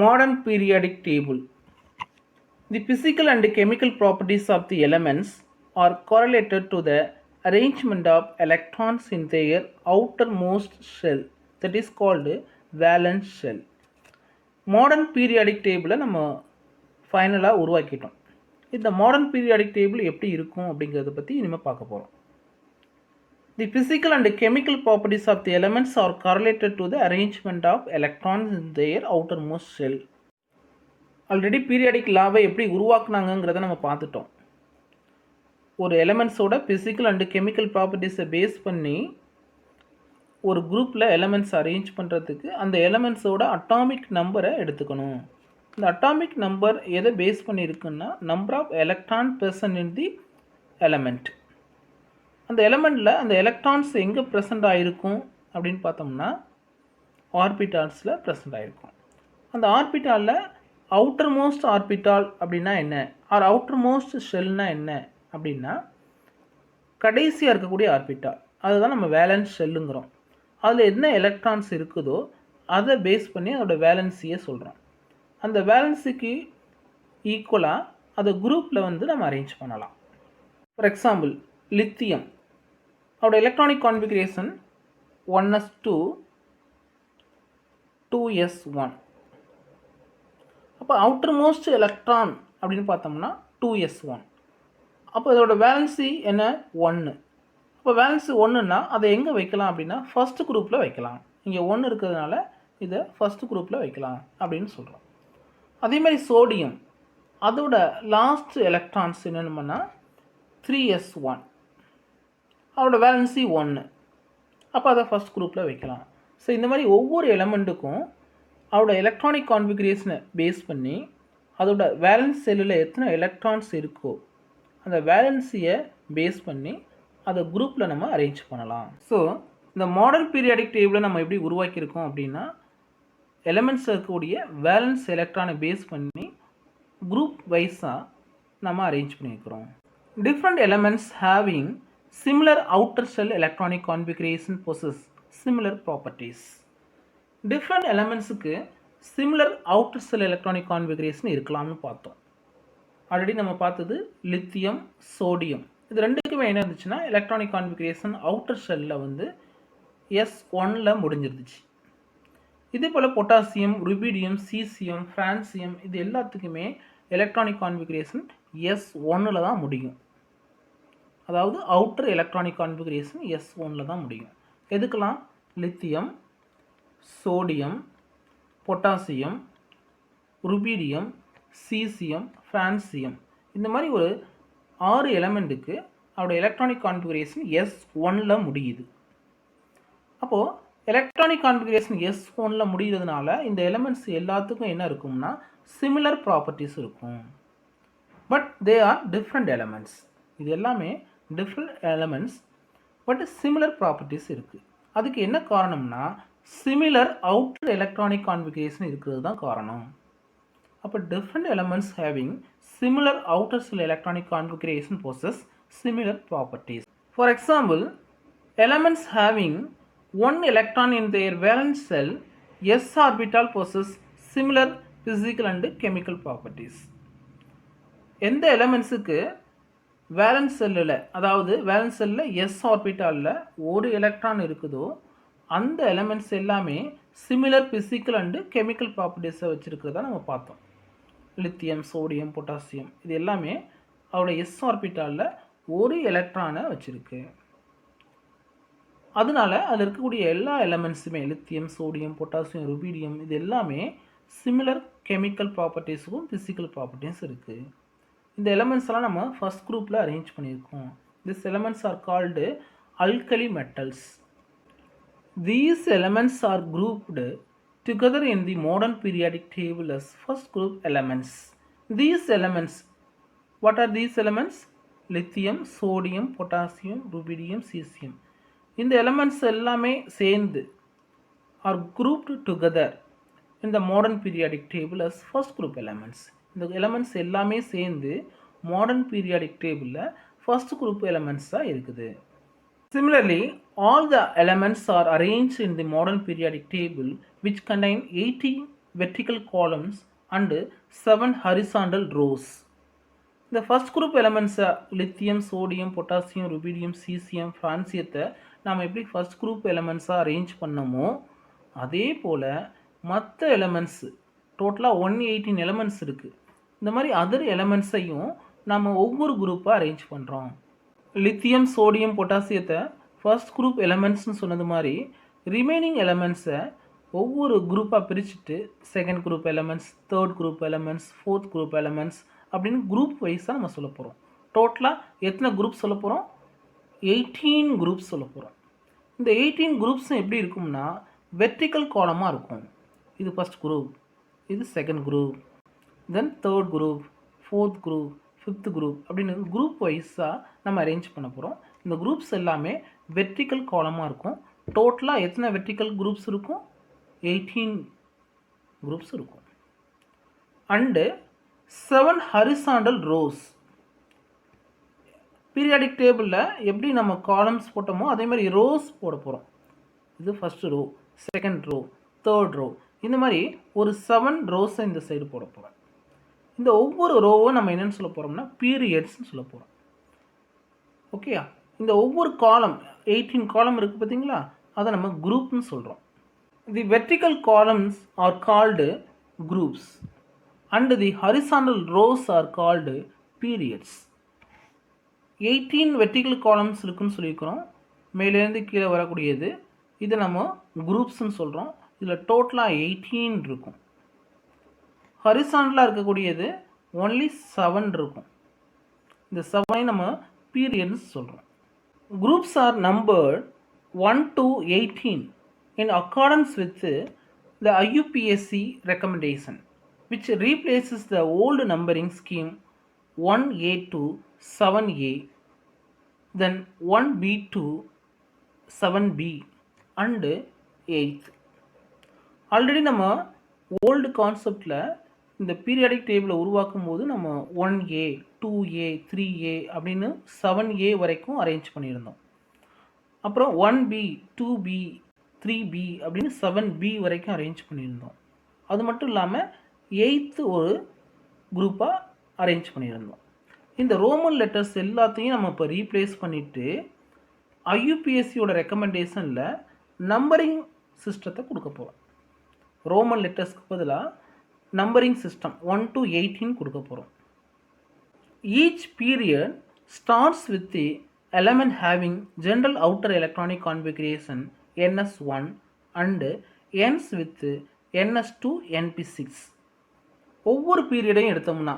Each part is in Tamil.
Modern periodic table. The physical and chemical properties of the elements are correlated to the arrangement of electrons in their outermost shell, that is called valence shell. Modern periodic table நம்ம ஃபைனலாக உருவாக்கிட்டோம். இந்த மாடர்ன் பீரியாடிக் டேபிள் எப்படி இருக்கும் அப்படிங்கிறத பற்றி இனிமேல் பார்க்க போகிறோம். The physical and chemical properties of the elements are correlated to the arrangement of electrons in their outermost shell. Already periodic லாவை எப்படி உருவாக்குனாங்கிறத நம்ம பார்த்துட்டோம். ஒரு எலமெண்ட்ஸோட ஃபிசிக்கல் அண்டு கெமிக்கல் ப்ராப்பர்ட்டிஸை பேஸ் பண்ணி ஒரு குரூப்பில் எலமெண்ட்ஸ் அரேஞ்ச் பண்ணுறதுக்கு அந்த எலமெண்ட்ஸோட அட்டாமிக் நம்பரை எடுத்துக்கணும். இந்த அட்டாமிக் நம்பர் எதை பேஸ் பண்ணியிருக்குன்னா number of electron present in the element. அந்த எலமெண்ட்டில் அந்த எலக்ட்ரான்ஸ் எங்கே ப்ரெசண்ட் ஆகிருக்கும் அப்படின்னு பார்த்தோம்னா ஆர்பிட்டால்ஸில் ப்ரெசண்ட் ஆகிருக்கும். அந்த ஆர்பிட்டாலில் அவுட்டர் மோஸ்ட் ஆர்பிட்டால் அப்படின்னா என்ன, ஆர் அவுட்டர் மோஸ்ட் ஷெல்னால் என்ன அப்படின்னா கடைசியாக இருக்கக்கூடிய ஆர்பிட்டால், அதுதான் நம்ம வேலன்ஸ் ஷெல்லுங்கிறோம். அதில் என்ன எலக்ட்ரான்ஸ் இருக்குதோ அதை பேஸ் பண்ணி அதோடய வேலன்ஸியை சொல்கிறோம். அந்த வேலன்ஸுக்கு ஈக்குவலாக அதை குரூப்பில் வந்து நம்ம அரேஞ்ச் பண்ணலாம். ஃபார் எக்ஸாம்பிள் லித்தியம், அதோட எலக்ட்ரானிக் கான்ஃபிகரேஷன் 1s2 2s1. அப்போ அவுட்டர் மோஸ்ட் எலக்ட்ரான் அப்படின்னு பார்த்தோம்னா 2s1. அப்போ இதோட வேலன்சி என்ன 1. அப்போ வேலன்சி 1ன்னா அதை எங்கே வைக்கலாம் அப்படின்னா ஃபஸ்ட்டு குரூப்பில் வைக்கலாம். இங்கே 1 இருக்கிறதுனால இதை ஃபஸ்ட்டு குரூப்பில் வைக்கலாம் அப்படின்னு சொல்கிறோம். அதே மாதிரி சோடியம், அதோட லாஸ்ட் எலக்ட்ரான்ஸ் என்னென்னா 3s1. அதோட வேலன்சி 1. அப்போ அதை ஃபஸ்ட் குரூப்பில் வைக்கலாம். ஸோ இந்த மாதிரி ஒவ்வொரு எலமெண்ட்டுக்கும் அதோட எலக்ட்ரானிக் கான்ஃபிகரேஷனை பேஸ் பண்ணி அதோட வேலன்ஸ் செல்லில் எத்தனை எலக்ட்ரான்ஸ் இருக்கோ அந்த வேலன்ஸியை பேஸ் பண்ணி அதை குரூப்பில் நம்ம அரேஞ்ச் பண்ணலாம். ஸோ இந்த மாடர்ன் பீரியாடிக் டேபிளை நம்ம எப்படி உருவாக்கியிருக்கோம் அப்படின்னா எலமெண்ட்ஸ் இருக்கக்கூடிய வேலன்ஸ் எலக்ட்ரானை பேஸ் பண்ணி குரூப் வைஸாக நம்ம அரேஞ்ச் பண்ணியிருக்கிறோம். Different elements having similar outer shell electronic configuration possess similar properties. Different elementsக்கு similar outer shell electronic configuration இருக்கலாம்னு பார்த்தோம். ஆல்ரெடி நம்ம பார்த்தது லித்தியம், சோடியம், இது ரெண்டுக்குமே என்ன இருந்துச்சுன்னா எலக்ட்ரானிக் கான்ஃபிகரேஷன் அவுட்டர் ஷெல்லில் வந்து S1ல் முடிஞ்சிருந்துச்சு. இதே போல் பொட்டாசியம், ருபீடியம், சீசியம், ஃப்ரான்சியம் இது எல்லாத்துக்குமே எலக்ட்ரானிக் கான்ஃபிகரேஷன் S1ல் தான் முடியும். அதாவது அவுட்டர் எலக்ட்ரானிக் கான்ஃபிகரேஷன் S1ல் தான் முடியும். எதுக்கெல்லாம் lithium, sodium, potassium, rubidium, caesium, francium இந்த மாதிரி ஒரு 6 எலமெண்ட்டுக்கு அதோட எலக்ட்ரானிக் கான்ஃபிகரேஷன் S1ல் முடியுது. அப்போது எலக்ட்ரானிக் கான்ஃபிகரேஷன் S1ல் முடிகிறதுனால இந்த எலமெண்ட்ஸ் எல்லாத்துக்கும் என்ன இருக்கும்னா சிமிலர் ப்ராப்பர்ட்டிஸ் இருக்கும். But they are different elements. இது எல்லாமே different elements but similar properties இருக்குது. அதுக்கு என்ன காரணம்னா சிமிலர் அவுட்டர் எலக்ட்ரானிக் கான்ஃபிகரேஷன் இருக்கிறது தான் காரணம். அப்போ different elements having similar outer shell electronic configuration possess similar properties. For example, elements having one electron in their valence shell s orbital possess similar physical and chemical properties. எந்த எலமெண்ட்ஸுக்கு வேலன்ஸ் செல்லில், அதாவது வேலன்ஸ் செல்லில் எஸ் ஆர்பிட்டாலில் ஒரு எலக்ட்ரான் இருக்குதோ அந்த எலமெண்ட்ஸ் எல்லாமே சிமிலர் ஃபிசிக்கல் அண்டு கெமிக்கல் ப்ராப்பர்ட்டிஸை வச்சுருக்கிறதா நம்ம பார்த்தோம். லித்தியம், சோடியம், பொட்டாசியம் இது எல்லாமே அதோட எஸ் ஆர்பிட்டாலில் ஒரு எலக்ட்ரானை வச்சுருக்கு. அதனால அதில் இருக்கக்கூடிய எல்லா எலமெண்ட்ஸுமே லித்தியம், சோடியம், பொட்டாசியம், ருபீடியம் இது எல்லாமே சிமிலர் கெமிக்கல் ப்ராப்பர்ட்டிஸுக்கும் ஃபிசிக்கல் ப்ராப்பர்ட்டிஸ் இருக்குது. இந்த எலமெண்ட்ஸ் எல்லாம் நம்ம ஃபர்ஸ்ட் குரூப்பில் அரேஞ்ச் பண்ணியிருக்கோம். This elements are called alkali metals. These elements are grouped together in the modern periodic table as first group elements. These elements, what are these elements? Lithium, sodium, potassium, rubidium, cesium. இந்த elements எல்லாமே சேர்ந்து are grouped together in the modern periodic table as first group elements. இந்த எலமெண்ட்ஸ் எல்லாமே சேர்ந்து மாடர்ன் பீரியாடிக் டேபிளில் ஃபர்ஸ்ட் குரூப் எலமெண்ட்ஸாக இருக்குது. Similarly, all the elements are arranged in the modern periodic table which contain 18 vertical columns and 7 horizontal rows. இந்த ஃபர்ஸ்ட் குரூப் எலமெண்ட்ஸை lithium, sodium, potassium, rubidium, caesium, ஃப்ரான்சியத்தை நாம் எப்படி ஃபர்ஸ்ட் குரூப் எலமெண்ட்ஸாக அரேஞ்ச் பண்ணமோ அதே போல் மற்ற எலமெண்ட்ஸ் டோட்டலாக 118 எலமெண்ட்ஸ் இருக்குது. இந்த மாதிரி அதர் எலமெண்ட்ஸையும் நம்ம ஒவ்வொரு குரூப்பாக அரேஞ்ச் பண்ணுறோம். லித்தியம், சோடியம், பொட்டாசியத்தை ஃபர்ஸ்ட் குரூப் எலமெண்ட்ஸ்னு சொன்னது மாதிரி ரிமைனிங் எலமெண்ட்ஸை ஒவ்வொரு குரூப்பாக பிரிச்சுட்டு second group elements, third group elements, fourth group elements அப்படின்னு குரூப் வைஸாக நம்ம சொல்ல போகிறோம். டோட்டலாக எத்தனை குரூப் சொல்ல போகிறோம்? 18 குரூப்ஸ் சொல்ல போகிறோம். இந்த 18 குரூப்ஸும் எப்படி இருக்கும்னா வெர்டிக்கல் காலமாக இருக்கும். இது ஃபர்ஸ்ட் குரூப், இது second group, then third group, fourth group, fifth group அப்படின்னு குரூப் வைஸாக நம்ம அரேஞ்ச் பண்ண போகிறோம். இந்த குரூப்ஸ் எல்லாமே வெர்டிக்கல் காலமாக இருக்கும். டோட்டலாக எத்தனை வெர்டிக்கல் குரூப்ஸ் இருக்கும்? 18 குரூப்ஸ் இருக்கும். And 7 horizontal rose. பீரியாடிக் டேபிளில் எப்படி நம்ம காலம்ஸ் போட்டோமோ அதே மாதிரி ரோஸ் போட போகிறோம். இது first row, second row, third row, இந்த மாதிரி ஒரு 7 ரோஸை இந்த சைடு போட போகிறோம். இந்த ஒவ்வொரு ரோவும் நம்ம என்னென்னு சொல்ல போகிறோம்னா பீரியட்ஸ்ன்னு சொல்ல போகிறோம். ஓகேயா? இந்த ஒவ்வொரு காலம் 18 காலம் இருக்குது பார்த்தீங்களா, அதை நம்ம குரூப்னு சொல்கிறோம். The vertical columns are called groups and the horizontal rows are called periods. 18 vertical columns இருக்குன்னு சொல்லியிருக்கிறோம். மேலேருந்து கீழே வரக்கூடியது இது நம்ம குரூப்ஸ்ன்னு சொல்கிறோம். இதில் டோட்டலாக 18 இருக்கும். ஹரிசாண்டலாக இருக்கக்கூடியது ஒன்லி 7 இருக்கும். இந்த 7 நம்ம பீரியட்ஸ் சொல்கிறோம். Groups R numbered 1 to 18 in accordance with the IUPAC recommendation, which replaces the old numbering scheme 1A to 7A, then 1B to 7B and 8th. Already நம்ம ஓல்டு கான்செப்டில் இந்த பீரியாடிக் டேபிளை உருவாக்கும் போது நம்ம 1A, 2A, 3A அப்படின்னு 7A வரைக்கும் அரேஞ்ச் பண்ணியிருந்தோம். அப்புறம் 1B, 2B, 3B அப்படின்னு 7B வரைக்கும் அரேஞ்ச் பண்ணியிருந்தோம். அது மட்டும் இல்லாமல் 8th ஒரு குரூப்பாக அரேஞ்ச் பண்ணியிருந்தோம். இந்த ரோமன் லெட்டர்ஸ் எல்லாத்தையும் நம்ம இப்போ ரீப்ளேஸ் பண்ணிவிட்டு ஐயூபிஎஸ்சியோட ரெக்கமெண்டேஷனில் நம்பரிங் சிஸ்டத்தை கொடுக்க போகிறோம். ரோமன் லெட்டர்ஸ்க்கு பதிலாக நம்பரிங் சிஸ்டம் 1 to 18 கொடுக்க போகிறோம். Each period starts with the element having general outer electronic configuration NS1 and ends with NS2 NP6. ஒவ்வொரு பீரியடையும் எடுத்தோம்னா,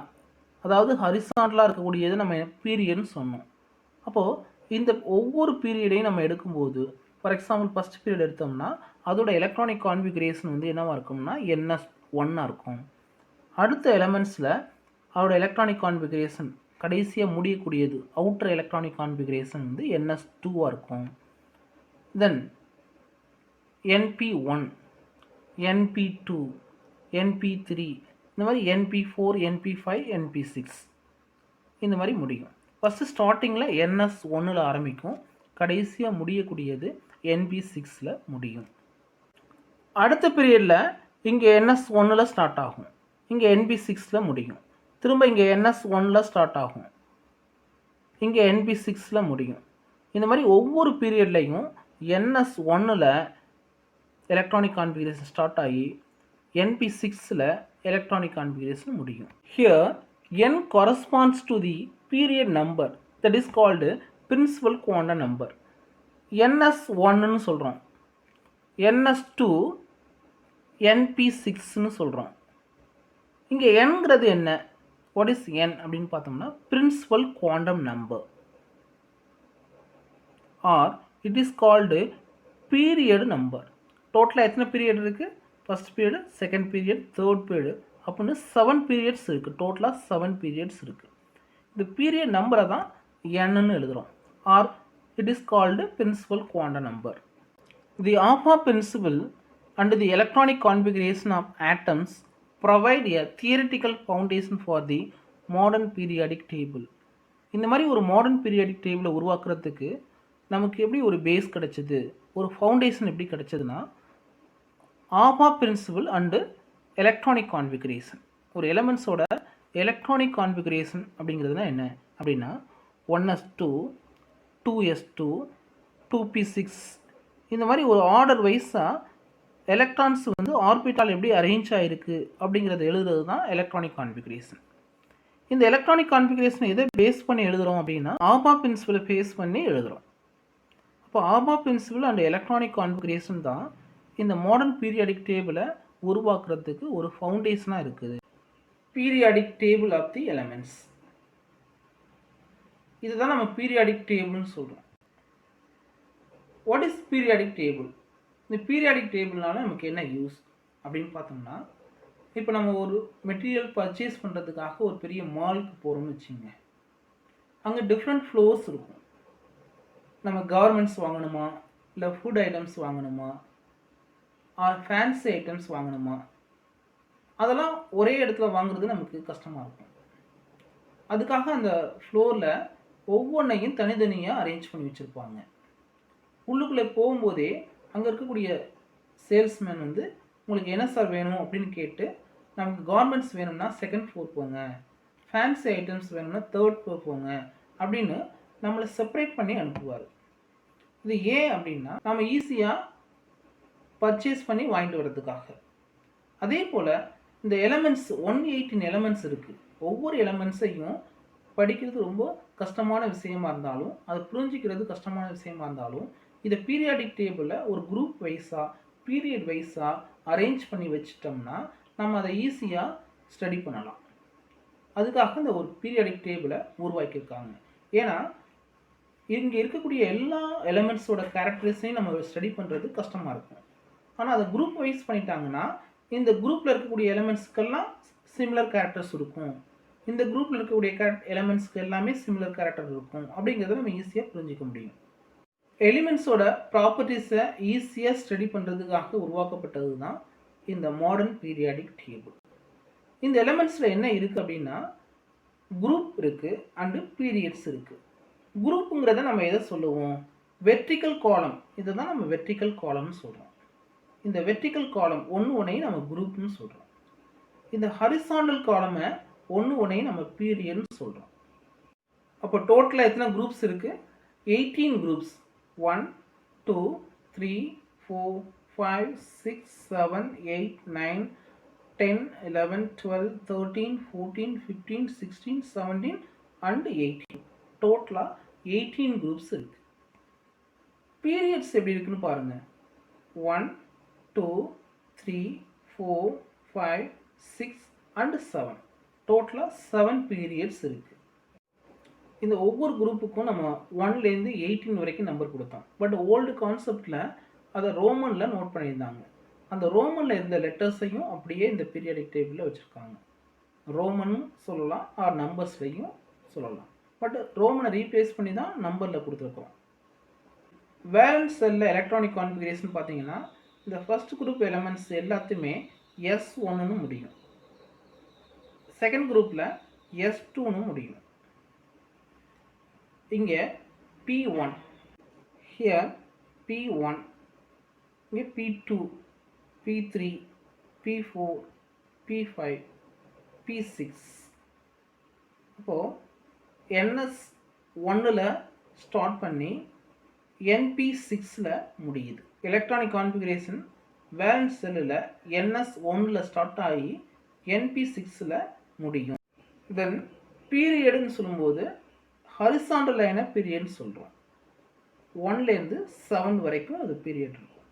அதாவது ஹரிசாண்டலாக இருக்கக்கூடியது நம்ம பீரியட்னு சொன்னோம். அப்போது இந்த ஒவ்வொரு பீரியடையும் நம்ம எடுக்கும்போது, ஃபார் எக்ஸாம்பிள் ஃபஸ்ட் பீரியட் எடுத்தோம்னா அதோட எலக்ட்ரானிக் கான்ஃபிகரேஷன் வந்து என்னவாக இருக்கும்னா NS1 இருக்கும். அடுத்த எலமெண்ட்ஸில் அதோட எலக்ட்ரானிக் கான்ஃபிகரேஷன் கடைசியாக முடியக்கூடியது அவுட்டர் எலக்ட்ரானிக் கான்ஃபிகரேஷன் வந்து NS2 இருக்கும். தென் NP1, NP2, NP3, இந்த மாதிரி NP4, NP5, NP6 இந்த மாதிரி முடியும். ஃபஸ்ட்டு ஸ்டார்டிங்கில் NS1ல் ஆரம்பிக்கும், கடைசியாக முடியக்கூடியது NP6ல் முடியும். அடுத்த பீரியடில் இங்கே NS1ல் ஸ்டார்ட் ஆகும், இங்கே NP6ல் முடியும். திரும்ப இங்கே NS1ல் ஸ்டார்ட் ஆகும், இங்கே NP6ல் முடியும். இந்த மாதிரி ஒவ்வொரு பீரியட்லையும் NS1ல் எலக்ட்ரானிக் கான்ஃபிகரேஷன் ஸ்டார்ட் ஆகி NP6ல் electronic configuration முடியும். Here n corresponds to the period number that is called principal quantum number. NS1ன்னு சொல்கிறோம், NS2, NP6ன்னு சொல்கிறோம். இங்கே nங்கிறது என்ன? What is n அப்படின்னு பார்த்தோம்னா principal quantum number or it is called period number. டோட்டலாக எத்தனை பீரியட் இருக்குது? First period, second period, third period அப்படின்னு 7 பீரியட்ஸ் இருக்குது. டோட்டலாக 7 பீரியட்ஸ் இருக்குது. இந்த பீரியட் நம்பரை தான் என்னன்னு எழுதுகிறோம். Or it is called principal quantum number. The aufbau principle and the electronic configuration of atoms provide a theoretical foundation for the modern periodic table. இந்த மாதிரி ஒரு மாடர்ன் பீரியாடிக் டேபிளை உருவாக்குறதுக்கு நமக்கு எப்படி ஒரு பேஸ் கிடச்சிது, ஒரு ஃபவுண்டேஷன் எப்படி கிடச்சதுன்னா ஆஃபா பிரின்சிபல் அண்டு எலக்ட்ரானிக் கான்ஃபிகரேஷன். ஒரு எலமெண்ட்ஸோட எலக்ட்ரானிக் கான்ஃபிகரேஷன் அப்படிங்கிறதுனா என்ன அப்படின்னா 1s2, 2s2, 2p6 இந்த மாதிரி ஒரு ஆர்டர் வைஸாக எலக்ட்ரான்ஸ் வந்து ஆர்பிட்டால் எப்படி அரேஞ்ச் ஆகிருக்கு அப்படிங்கிறத எழுதுறது தான் எலக்ட்ரானிக் கான்ஃபிகரேஷன். இந்த எலக்ட்ரானிக் கான்ஃபிகரேஷன் எதை பேஸ் பண்ணி எழுதுகிறோம் அப்படின்னா ஆபா பிரின்சிபலை பேஸ் பண்ணி எழுதுகிறோம். அப்போ aufbau principle and electronic configuration தான் இந்த மாடர்ன் பீரியாடிக் டேபிளை உருவாக்குறதுக்கு ஒரு ஃபவுண்டேஷனாக இருக்குது. Periodic table of the elements, இதுதான் நம்ம பீரியாடிக் டேபிள்னு சொல்கிறோம். What is periodic table? இந்த பீரியாடிக் டேபிள்னால நமக்கு என்ன யூஸ் அப்படின்னு பார்த்தோம்னா, இப்போ நம்ம ஒரு மெட்டீரியல் பர்ச்சேஸ் பண்ணுறதுக்காக ஒரு பெரிய மாலுக்கு போகிறோம்னு வச்சுங்க. அங்கே டிஃப்ரெண்ட் ஃப்ளோர்ஸ் இருக்கும். நம்ம கார்மெண்ட்ஸ் வாங்கணுமா, இல்லை ஃபுட் ஐட்டம்ஸ் வாங்கணுமா, ஃபேன்சி ஐட்டம்ஸ் வாங்கணுமா, அதெல்லாம் ஒரே இடத்துல வாங்குறது நமக்கு கஷ்டமாக இருக்கும். அதுக்காக அந்த ஃப்ளோரில் ஒவ்வொன்றையும் தனித்தனியாக அரேஞ்ச் பண்ணி வச்சுருப்பாங்க. உள்ளுக்குள்ளே போகும்போதே அங்கே இருக்கக்கூடிய சேல்ஸ்மேன் வந்து உங்களுக்கு என்ன சார் வேணும் அப்படின்னு கேட்டு, நமக்கு கார்மெண்ட்ஸ் வேணும்னா செகண்ட் ஃப்ளோர் போங்க, ஃபேன்சி ஐட்டம்ஸ் வேணும்னா தேர்ட் ஃப்ளோர் போங்க அப்படின்னு நம்மளை செப்பரேட் பண்ணி அனுப்புவார். இது ஏன் அப்படின்னா நம்ம ஈஸியாக பர்ச்சேஸ் பண்ணி வாங்கிட்டு வர்றதுக்காக. அதே போல் இந்த எலமெண்ட்ஸ் 118 எலமெண்ட்ஸ் இருக்குது. ஒவ்வொரு எலமெண்ட்ஸையும் படிக்கிறது ரொம்ப கஷ்டமான விஷயமா இருந்தாலும், அதை புரிஞ்சிக்கிறது கஷ்டமான விஷயமா இருந்தாலும், இதை பீரியாடிக் டேபிளில் ஒரு குரூப் வைஸாக பீரியட் வைஸாக அரேஞ்ச் பண்ணி வச்சிட்டோம்னா நம்ம அதை ஈஸியாக ஸ்டடி பண்ணலாம். அதுக்காக இந்த ஒரு பீரியாடிக் டேபிளை உருவாக்கியிருக்காங்க. ஏன்னா இங்கே இருக்கக்கூடிய எல்லா எலமெண்ட்ஸோட கேரக்டரிஸையும் நம்ம ஸ்டடி பண்ணுறது கஷ்டமாக இருக்கும். ஆனால் அதை குரூப் வைஸ் பண்ணிட்டாங்கன்னா இந்த குரூப்பில் இருக்கக்கூடிய எலமெண்ட்ஸ்க்கெல்லாம் சிமிலர் கேரக்டர்ஸ் இருக்கும், இந்த குரூப்பில் இருக்கக்கூடிய எலமெண்ட்ஸ்க்கு எல்லாமே சிமிலர் கேரக்டர் இருக்கும் அப்படிங்கிறத நம்ம ஈஸியாக புரிஞ்சிக்க முடியும். எலிமெண்ட்ஸோட ப்ராப்பர்ட்டிஸை ஈஸியாக ஸ்டடி பண்ணுறதுக்காக உருவாக்கப்பட்டது தான் இந்த மாடர்ன் பீரியாடிக் டேபிள். இந்த எலமெண்ட்ஸில் என்ன இருக்குது அப்படின்னா குரூப் இருக்குது அண்டு பீரியட்ஸ் இருக்குது. குரூப்புங்கிறத நம்ம எதை சொல்லுவோம்? வெர்டிக்கல் காலம். இதை தான் நம்ம வெர்டிக்கல் காலம்னு சொல்கிறோம். இந்த வெர்டிக்கல் காலம் ஒன்றையும் நம்ம குரூப்னு சொல்கிறோம். இந்த ஹரிசாண்டல் காலமை ஒன்றையும் நம்ம பீரியட்னு சொல்கிறோம். அப்போ டோட்டலாக எத்தனை குரூப்ஸ் இருக்குது? 18 குரூப்ஸ். 1 2 3 4 5 6 7 8 9 10 11 12 13 14 15 16 17 and 18. டோட்டலாக 18 குரூப்ஸ் இருக்குது. பீரியட்ஸ் எப்படி இருக்குன்னு பாருங்கள். 1 2 3 4 5 6 and 7. டோட்டலாக 7 பீரியட்ஸ் இருக்குது. இந்த ஒவ்வொரு குரூப்புக்கும் நம்ம 1லேருந்து 18 வரைக்கும் நம்பர் கொடுத்தோம். பட் ஓல்டு கான்செப்டில் அதை ரோமனில் நோட் பண்ணியிருந்தாங்க. அந்த ரோமனில் இருந்த லெட்டர்ஸையும் அப்படியே இந்த பீரியாடிக் டேபிளில் வச்சுருக்காங்க. ரோமனும் சொல்லலாம், ஆர் நம்பர்ஸ்லையும் சொல்லலாம். பட் ரோமனை ரீப்ளேஸ் பண்ணி தான் நம்பரில் கொடுத்துருக்கோம். வேலன்ஸ் செல்லில் எலக்ட்ரானிக் கான்ஃபிகரேஷன் பார்த்தீங்கன்னா இந்த ஃபர்ஸ்ட் குரூப் எலமெண்ட்ஸ் எல்லாத்தையுமே S1ன்னு முடியும், செகண்ட் குரூப்பில் S2ன்னு முடியும். இங்கே P1, ஹியர் P1, இங்கே P2, P3, P4, P5, P6. அப்போது NS1ல் ஸ்டார்ட் பண்ணி NP6ல் முடியுது. எலக்ட்ரானிக் கான்ஃபிகரேஷன் வேலன்ஸ் செல்லில் NS1ல் ஸ்டார்ட் ஆகி NP6ல் முடியும். தென் பீரியடுன்னு சொல்லும்போது ஹரிசாண்டல் லைனை பீரியட்னு சொல்கிறோம். 1லேருந்து 7 வரைக்கும் அது பீரியட் இருக்கும்.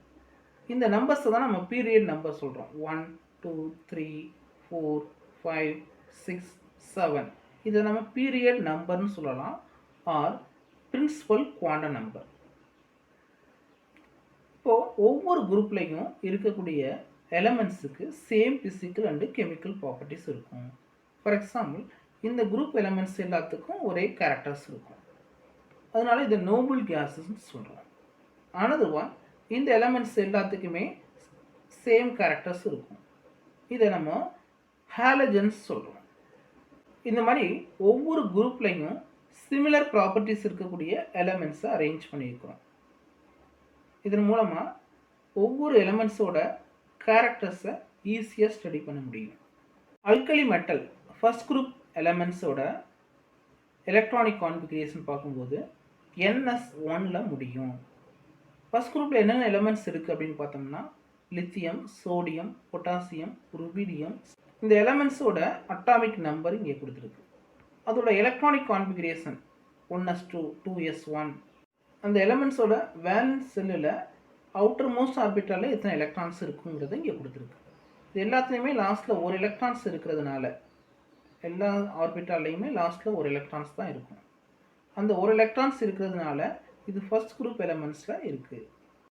இந்த நம்பர்ஸை தான் நம்ம பீரியட் நம்பர் சொல்கிறோம். 1 2 3 4 5 6 7. இதை நம்ம பீரியட் நம்பர்னு சொல்லலாம், ஆர் பிரின்சிபல் குவாண்டம் நம்பர். இப்போது ஒவ்வொரு குரூப்லேயும் இருக்கக்கூடிய எலமெண்ட்ஸுக்கு same physical and chemical properties இருக்கும். ஃபார் எக்ஸாம்பிள் இந்த குரூப் எலமெண்ட்ஸ் எல்லாத்துக்கும் ஒரே கேரக்டர்ஸ் இருக்கும். அதனால இதை நோபல் கேஸஸ்ன்னு சொல்கிறோம். அனதர் ஒன், இந்த எலமெண்ட்ஸ் எல்லாத்துக்குமே சேம் கேரக்டர்ஸ் இருக்கும். இதை நம்ம ஹாலஜன்ஸ் சொல்கிறோம். இந்த மாதிரி ஒவ்வொரு குரூப்லையும் சிமிலர் ப்ராப்பர்ட்டிஸ் இருக்கக்கூடிய எலமெண்ட்ஸை அரேஞ்ச் பண்ணியிருக்கிறோம். இதன் மூலமாக ஒவ்வொரு எலமெண்ட்ஸோட கேரக்டர்ஸை ஈஸியாக ஸ்டடி பண்ண முடியும். அல்கலி மெட்டல் ஃபர்ஸ்ட் குரூப் எலமெண்ட்ஸோட எலக்ட்ரானிக் கான்ஃபிகரேஷன் பார்க்கும்போது NS1ல் முடியும். ஃபர்ஸ்ட் குரூப்பில் என்னென்ன எலமெண்ட்ஸ் இருக்குது அப்படின்னு பார்த்தோம்னா லித்தியம், சோடியம், பொட்டாசியம், ருபீடியம். இந்த எலமெண்ட்ஸோட அட்டாமிக் நம்பர் இங்கே கொடுத்துருக்கு. அதோட எலக்ட்ரானிக் கான்ஃபிகரேஷன் 1s2, 2s1. அந்த எலமெண்ட்ஸோட வேலன்ஸ் செல்லில் அவுட்டர் மோஸ்ட் ஆர்பிட்டாலில் எத்தனை எலக்ட்ரான்ஸ் இருக்குங்கிறத இங்கே கொடுத்துருக்கு. இது எல்லாத்துலேயுமே லாஸ்ட்டில் ஒரு எலக்ட்ரான்ஸ் இருக்கிறதுனால எல்லா ஆர்பிட்டாலையுமே லாஸ்ட்டில் ஒரு எலக்ட்ரான்ஸ் தான் இருக்கும். அந்த ஒரு எலக்ட்ரான்ஸ் இருக்கிறதுனால இது ஃபர்ஸ்ட் குரூப் எலமெண்ட்ஸில் இருக்குது.